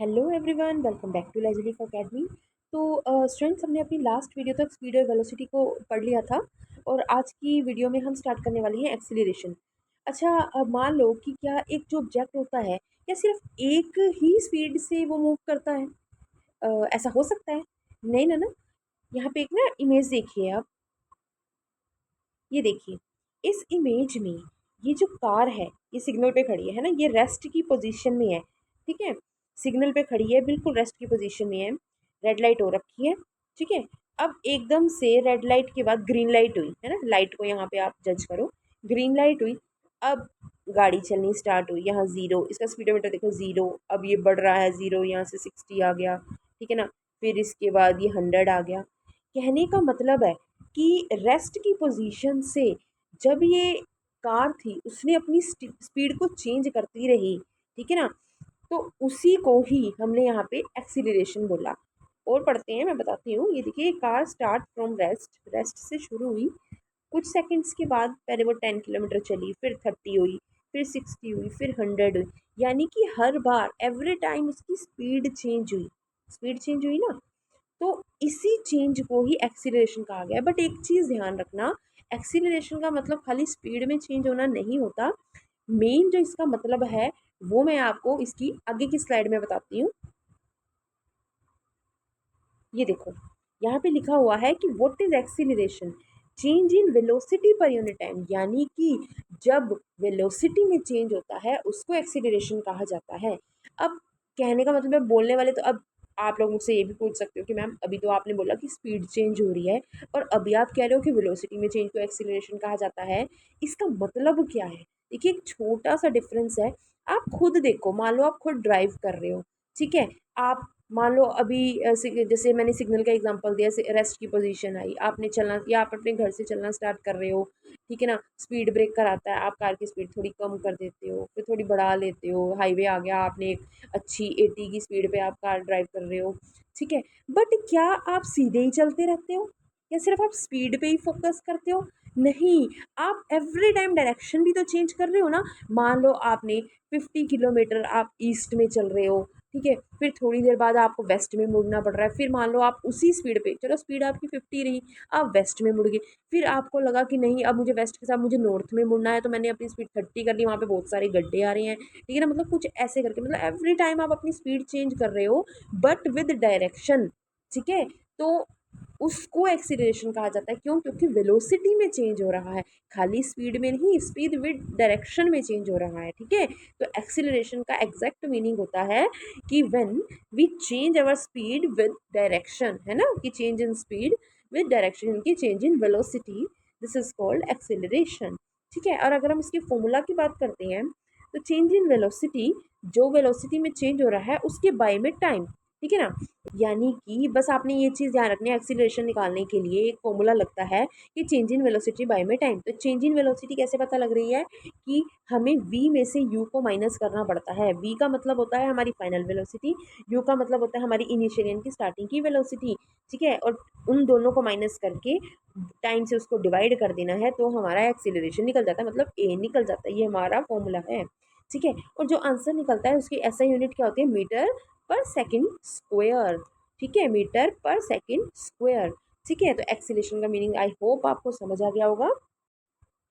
Hello everyone, welcome back to लेजलिफ academy. तो students, हमने अपनी लास्ट वीडियो तक स्पीड और वेलोसिटी को पढ़ लिया था और आज की वीडियो में हम स्टार्ट करने वाले हैं एक्सीलरेशन। अच्छा, मान लो कि क्या एक जो ऑब्जेक्ट होता है क्या सिर्फ एक ही स्पीड से वो मूव करता है? ऐसा हो सकता है? नहीं ना ना। यहाँ पे एक ना इमेज देखिए आप। ये देखिए, इस इमेज में ये जो कार है ये सिग्नल पे खड़ी है ना, ये रेस्ट की पोजीशन में है। ठीक है, सिग्नल पे खड़ी है, बिल्कुल रेस्ट की पोजीशन में है। रेड लाइट हो रखी है। ठीक है, अब एकदम से रेड लाइट के बाद ग्रीन लाइट हुई है ना, लाइट को यहाँ पे आप जज करो। ग्रीन लाइट हुई, अब गाड़ी चलनी स्टार्ट हुई। यहाँ ज़ीरो, इसका स्पीडोमीटर देखो ज़ीरो, अब ये बढ़ रहा है ज़ीरो, यहाँ से 60 आ गया। ठीक है ना, फिर इसके बाद ये 100 आ गया। कहने का मतलब है कि रेस्ट की पोजीशन से जब ये कार थी उसने अपनी स्पीड को चेंज करती रही। ठीक है ना, तो उसी को ही हमने यहाँ पे एक्सीलरेशन बोला। और पढ़ते हैं, मैं बताती हूँ। ये देखिए, car start from rest, rest से शुरू हुई। कुछ सेकंड्स के बाद पहले वो 10 किलोमीटर चली, फिर 30 हुई, फिर 60 हुई, फिर 100 हुई। यानी कि हर बार एवरी टाइम उसकी स्पीड चेंज हुई। स्पीड चेंज हुई ना, तो इसी चेंज को ही एक्सीलरेशन कहा गया है। बट एक चीज़ ध्यान रखना, एक्सीलरेशन का मतलब खाली स्पीड में चेंज होना नहीं होता। मेन जो इसका मतलब है वो मैं आपको इसकी आगे की स्लाइड में बताती हूँ। ये देखो, यहाँ पे लिखा हुआ है कि what is acceleration, change in velocity per unit time. यानी कि जब वेलोसिटी में चेंज होता है उसको एक्सीलरेशन कहा जाता है। अब कहने का मतलब है, बोलने वाले तो अब आप लोग मुझसे ये भी पूछ सकते हो कि मैम अभी तो आपने बोला कि स्पीड चेंज हो रही है और अभी आप कह रहे हो कि वेलोसिटी में चेंज को एक्सीलरेशन कहा जाता है, इसका मतलब क्या है? देखिए, एक छोटा सा डिफरेंस है। आप खुद देखो, मान लो आप खुद ड्राइव कर रहे हो। ठीक है, आप मान लो अभी जैसे मैंने सिग्नल का एग्जांपल दिया, रेस्ट की पोजीशन आई, आपने चलना या आप अपने घर से चलना स्टार्ट कर रहे हो। ठीक है ना, स्पीड ब्रेकर आता है, आप कार की स्पीड थोड़ी कम कर देते हो, फिर थोड़ी बढ़ा लेते हो। हाईवे आ गया, आपने एक अच्छी 80 की स्पीड पे आप कार ड्राइव कर रहे हो। ठीक है, बट क्या आप सीधे ही चलते रहते हो या सिर्फ आप स्पीड पे ही फोकस करते हो? नहीं, आप एवरी टाइम डायरेक्शन भी तो चेंज कर रहे हो ना। मान लो आपने 50 किलोमीटर आप ईस्ट में चल रहे हो। ठीक है, फिर थोड़ी देर बाद आपको वेस्ट में मुड़ना पड़ रहा है। फिर मान लो आप उसी स्पीड पे, चलो स्पीड आपकी 50 रही, आप वेस्ट में मुड़ गए। फिर आपको लगा कि नहीं, अब मुझे वेस्ट के साथ मुझे नॉर्थ में मुड़ना है, तो मैंने अपनी स्पीड 30 कर ली, वहाँ पे बहुत सारे गड्ढे आ रहे हैं। ठीक है ना, मतलब कुछ ऐसे करके, मतलब एवरी टाइम आप अपनी स्पीड चेंज कर रहे हो बट विद डायरेक्शन। ठीक है, तो उसको एक्सीलरेशन कहा जाता है। क्यों? क्योंकि वेलोसिटी में चेंज हो रहा है, खाली स्पीड में नहीं, स्पीड विद डायरेक्शन में चेंज हो रहा है। ठीक है, तो एक्सीलरेशन का एग्जैक्ट मीनिंग होता है कि when we change our speed with direction, है ना, कि change in speed with direction, की change in velocity, this is called acceleration. ठीक है, और अगर हम इसकी फॉर्मूला की बात करते हैं तो चेंज इन वेलोसिटी, जो वेलोसिटी में चेंज हो रहा है उसके बाय में टाइम। ठीक है ना, यानी कि बस आपने ये चीज़ ध्यान रखनी है, एक्सीलरेशन निकालने के लिए एक फॉर्मूला लगता है कि चेंज इन वेलोसिटी बाय में टाइम। तो चेंज इन वेलोसिटी कैसे पता लग रही है? कि हमें v में से u को माइनस करना पड़ता है। v का मतलब होता है हमारी फाइनल वेलोसिटी, u का मतलब होता है हमारी इनिशियल यानी कि स्टार्टिंग की वेलोसिटी। ठीक है, और उन दोनों को माइनस करके टाइम से उसको डिवाइड कर देना है, तो हमारा एक्सीलरेशन निकल जाता है, मतलब a निकल जाता है। ये हमारा फॉर्मूला है। ठीक है, और जो आंसर निकलता है उसकी ऐसा यूनिट क्या होती है? मीटर पर सेकंड स्क्वायर। ठीक है, मीटर पर सेकंड स्क्वायर। ठीक है, तो एक्सीलरेशन का मीनिंग आई होप आपको समझ आ गया होगा।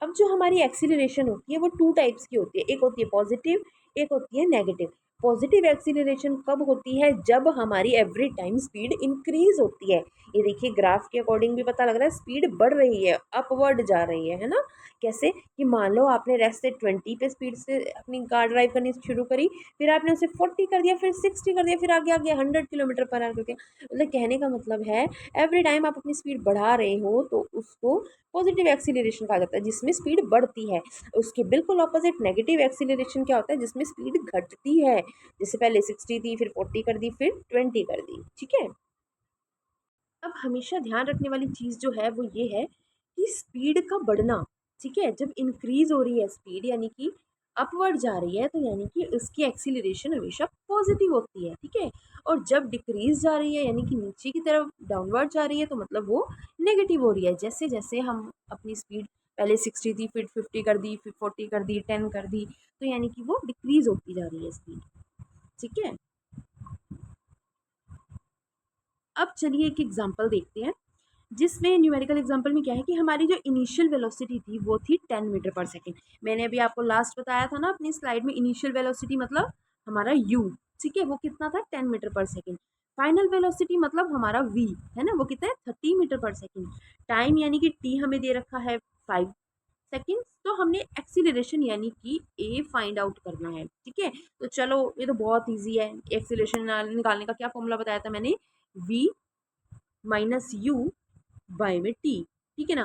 अब जो हमारी एक्सीलरेशन होती है वो टू टाइप्स की होती है, एक होती है पॉजिटिव, एक होती है नेगेटिव। पॉजिटिव एक्सीलरेशन कब होती है? जब हमारी एवरी टाइम स्पीड इंक्रीज होती है। ये देखिए, ग्राफ के अकॉर्डिंग भी पता लग रहा है स्पीड बढ़ रही है, अपवर्ड जा रही है ना। कैसे? कि मान लो आपने रेस्ट से 20 पे स्पीड से अपनी कार ड्राइव करनी शुरू करी, फिर आपने उसे 40 कर दिया, फिर 60 कर दिया, फिर आगे आगे 100 किलोमीटर पर आवर कर दिया। मतलब कहने का मतलब है एवरी टाइम आप अपनी स्पीड बढ़ा रहे हो तो उसको पॉजिटिव एक्सीलरेशन कहा जाता है, जिसमें स्पीड बढ़ती है। उसके बिल्कुल ऑपोजिट नेगेटिव एक्सीलरेशन क्या होता है? जिसमें स्पीड घटती है। जैसे पहले 60 थी, फिर 40 कर दी, फिर 20 कर दी। ठीक है, अब हमेशा ध्यान रखने वाली चीज़ जो है वो ये है कि स्पीड का बढ़ना, ठीक है, जब इंक्रीज हो रही है स्पीड यानी कि अपवर्ड जा रही है, तो यानी कि उसकी एक्सीलरेशन हमेशा पॉजिटिव होती है। ठीक है, और जब डिक्रीज जा रही है यानी कि नीचे की तरफ डाउनवर्ड जा रही है, तो मतलब वो नेगेटिव हो रही है। जैसे जैसे हम अपनी स्पीड पहले 60 थी, फिर 50 कर दी, फिर 40 कर दी, 10 कर दी, तो यानी कि वो डिक्रीज होती जा रही है स्पीड। ठीक है, अब चलिए एक एग्जांपल देखते हैं, जिसमें न्यूमेरिकल एग्जांपल में क्या है कि हमारी जो इनिशियल वेलोसिटी थी वो थी 10 मीटर पर सेकेंड। मैंने अभी आपको लास्ट बताया था ना अपनी स्लाइड में, इनिशियल वेलोसिटी मतलब हमारा u, ठीक है, वो कितना था 10 मीटर पर सेकेंड। फाइनल वेलोसिटी मतलब हमारा v है ना, वो कितना है 30 मीटर पर सेकेंड। टाइम यानी कि t हमें दे रखा है 5 सेकेंड। तो हमने एक्सीलरेशन यानी कि a फाइंड आउट करना है, ठीक है। तो चलो ये तो बहुत ईजी है, एक्सीलरेशन निकालने का क्या फॉर्मूला बताया था मैंने, v माइनस यू बाय में टी, ठीक है ना।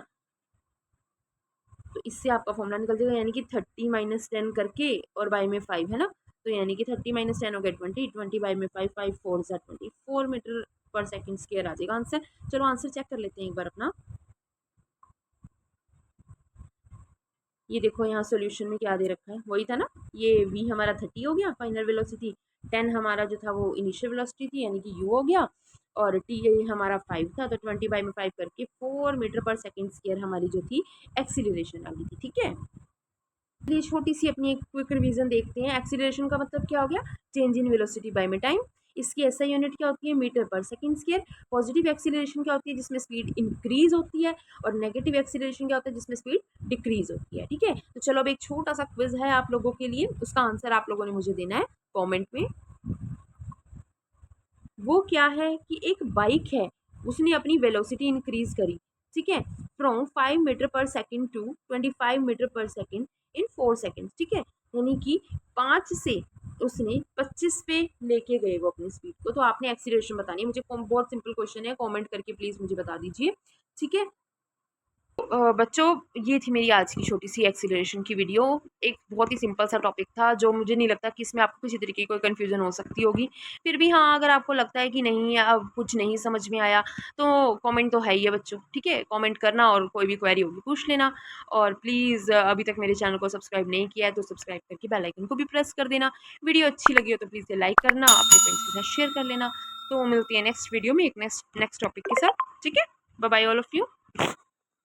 तो इससे आपका फॉर्मूला निकल जाएगा, यानी कि 30 माइनस 10 करके और बाय में 5 है ना, तो यानी कि 30 माइनस 10 हो गया 20, 20 बाय में 5, 5 4 ज़ा 24 मीटर पर सेकंड स्क्वायर आ जाएगा आंसर। चलो आंसर चेक कर लेते हैं एक बार अपना। ये देखो यहाँ सॉल्यूशन में क्या दे रखा है, वही था ना, ये v हमारा 30 हो गया फाइनल वेलोसिटी, 10 हमारा जो था वो इनिशियल वेलोसिटी थी यानी कि u हो गया, और t हमारा 5 था, तो 20 बाई में 5 करके 4 मीटर पर सेकेंड स्क्वायर हमारी जो थी एक्सीलरेशन आ गई थी, ठीक है। चलिए छोटी सी अपनी एक क्विक रिवीजन देखते हैं। एक्सीलरेशन का मतलब क्या हो गया, चेंज इन वेलोसिटी बाय में टाइम। इसकी एसआई यूनिट क्या होती है, मीटर पर सेकंड स्क्वायर। पॉजिटिव एक्सीलरेशन क्या होती है, जिसमें स्पीड इंक्रीज होती है, और नेगेटिव एक्सीलरेशन क्या होता है, जिसमें स्पीड डिक्रीज होती है, ठीक है। तो चलो अब एक छोटा सा क्विज है आप लोगों के लिए, उसका आंसर आप लोगों ने मुझे देना है कॉमेंट में। वो क्या है कि एक बाइक है, उसने अपनी वेलोसिटी इंक्रीज करी, ठीक है, फ्रॉम 5 मीटर पर सेकेंड टू 25 मीटर पर सेकेंड इन 4 सेकेंड, ठीक है। यानी कि 5 से उसने 25 पे लेके गए वो अपनी स्पीड को। तो आपने एक्सीलरेशन बतानी है मुझे, बहुत सिंपल क्वेश्चन है, कमेंट करके प्लीज मुझे बता दीजिए, ठीक है। बच्चों ये थी मेरी आज की छोटी सी एक्सीलरेशन की वीडियो। एक बहुत ही सिंपल सा टॉपिक था, जो मुझे नहीं लगता कि इसमें आपको किसी तरीके की कोई कन्फ्यूजन हो सकती होगी। फिर भी हाँ, अगर आपको लगता है कि नहीं अब कुछ नहीं समझ में आया, तो कमेंट तो है ही है बच्चों, ठीक है, कमेंट करना और कोई भी क्वेरी होगी पूछ लेना। और प्लीज़ अभी तक मेरे चैनल को सब्सक्राइब नहीं किया है तो सब्सक्राइब करके बेल आइकन को भी प्रेस कर देना। वीडियो अच्छी लगी हो तो प्लीज़ लाइक करना, अपने फ्रेंड्स के साथ शेयर कर लेना। तो मिलती है नेक्स्ट वीडियो में एक नेक्स्ट टॉपिक के साथ, ठीक है। Bye bye all of you.